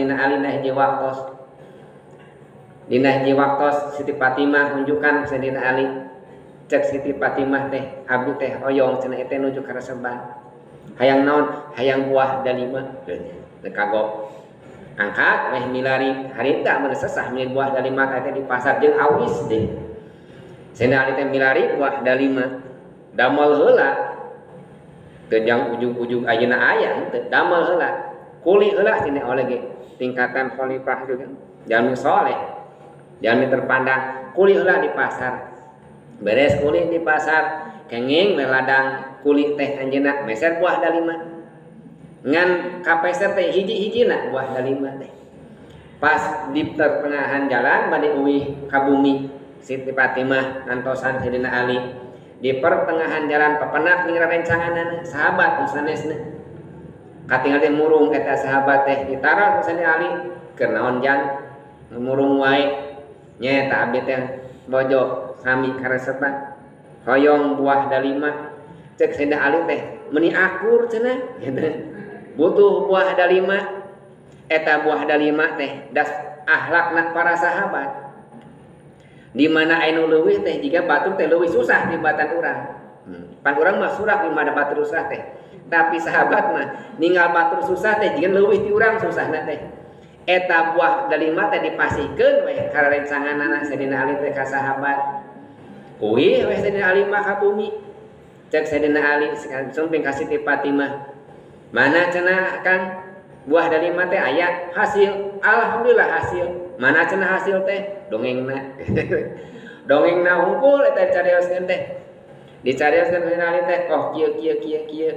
Sayyidina Ali na hiji waktos. Dina hiji waktos Siti Fatimah nunjukkan Sayyidina Ali. Cek Siti Fatimah teh abdi teh oyong cenah teh nuju ka reseban. Hayang naon? Hayang buah dalima. Teu kagok. Angkat meh milari harita mun sesah milih buah dalima teh di pasar jeung awis deh. Sayyidina Ali teh milari buah dalima. Damel heula. Teu jang ujug-ujug ayeuna aya teu damel heula. Kuli heula cenah oleh ge tingkatan khalifah juga. Jalmi soleh. Jalmi terpandang kuli heula di pasar. Beres kuli di pasar kenging meladang kuli teh anjeunna meser buah dalima ngan kapeser teh hiji-hijina buah dalima teh pas di pertengahan jalan bade uwih ka bumi Siti Fatimah ngantosan Sayyidina Ali di pertengahan jalan papenak ning rencanganana sahabat sanesna katingal teh murung eta sahabat teh ditara Sayyidina Ali keur naon jan murung wae nya abdi teh bojo sami karesepan hoyong buah dalima cek Sayyidina Ali teh meni akur cenah butuh buah dalima eta buah dalima teh das akhlakna para sahabat di mana anu leuwih teh jika batur teh leuwih susah di batan urang pan urang mah surak di mana batur susah teh tapi sahabat mah ninggal batur susah teh jika leuwih ti urang susahna teh eta buah dalima teh dipasihkeun we ka rencanganana Sayyidina Ali teh ka sahabat uih weh Sayyidina Ali mah ka bumi cek Sayyidina Ali sumping ka Siti Fatimah mana cenah Kang buah dalima teh aya hasil alhamdulillah hasil mana cenah hasil teh dongengna dongengna hungkul eta dicarioskeun teh dicarioskeun Sayyidina Ali teh oh kieu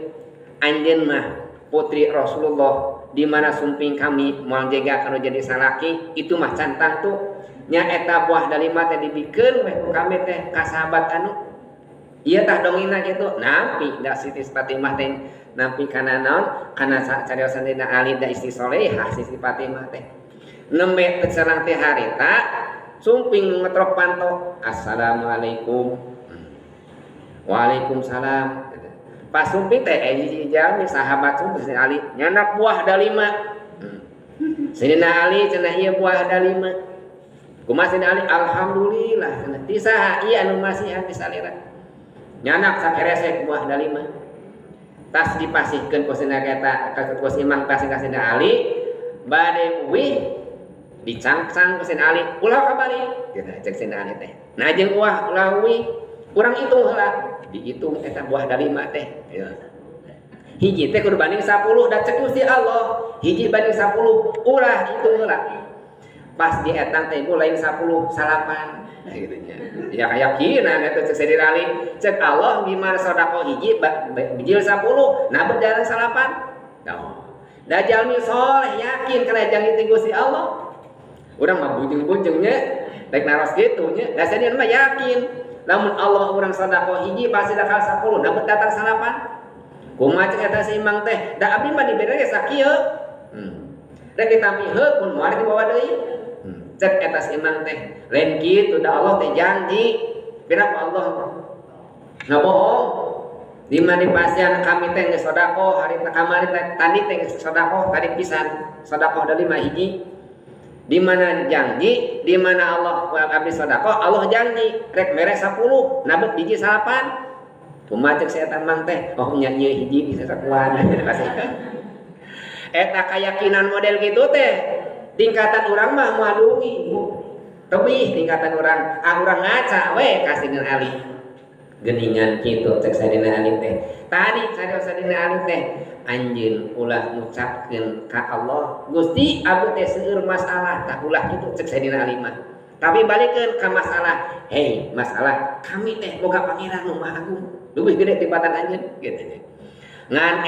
anjeun mah putri Rasulullah di mana sumping kami moal jaga kana jadi salaki itu mah cantang tuh nya eta buah dalima teh dibikeun weh ku kami teh ka sahabat anu ieu tah dongengna kitu nampi da Siti Fatimah teh nampi kana naon kana cariosan Sayyidina Ali da istri solehah Siti Fatimah teh nembe teu sareng teh harita sumping ngetrok panto assalamualaikum waalaikumsalam pas sumping teh hiji jalmi sahabat sumping Sayyidina Ali nyanak buah dalima Sayyidina Ali cenah ieu buah dalima kumaha Sayyidina Ali alhamdulillah ti saha ieu anu masihan ti salira nyanak sakeresek buah dalima tas dipasihkeun ku Sayyidina eta ka imam tas ka Sayyidina Ali bade uih dicangcang ku Sayyidina Ali ulah kabari gitu cek Sayyidina Ali teh nah jeung ulah uih urang hitung heula dihitung eta buah dalima teh hiji teh kudu banding 10 da cek Gusti Allah hiji banding 10 ulah hitung heula pas di etang teh lain 10 salapan nah gitu nya ya keyakinan eta cek Sayyidina Ali cek Allah gimana sedekah hiji bijil 10 nah berjalan salapan da jalmi soleh yakin kalajang itu Gusti Allah urang mah bujeng-bujengnya rek naros kitu nya da sadean mah yakin lamun Allah urang sedekah hiji pasti dakal 10 nah datang salapan kumaha cek eta si imang teh da abdi mah dibere ge sakieu rek ditampi heuh mun moal dibawa deui cek eta si imang teh lain kitu da Allah teh janji kenapa Allah ngabohong di mana dipasian kami teh geus sedekah hari kamari teh tadi teh geus sedekah tadi pisan sedekah da 5 hiji di mana janji di mana Allah abdi sedekah Allah janji rek mere 10 nabet biji salapan kumaha cek eta mang teh oh nya ieu hiji bisa sakuan eta keyakinan model kitu teh tingkatan urang mah moadungi teuing tingkatan urang urang ngaca we ka Sayyidina Ali geuningan kitu cek Sayyidina Ali teh tadi carios Sayyidina Ali teh anjeun ulah ngucapkeun ka Allah Gusti abdi teh seueur masalah tah ulah kitu cek Sayyidina Ali mah tapi balikeun ka masalah hei masalah kami teh boga pangeran nu maha agung leuwih gede tibatan anjeun gitu ngan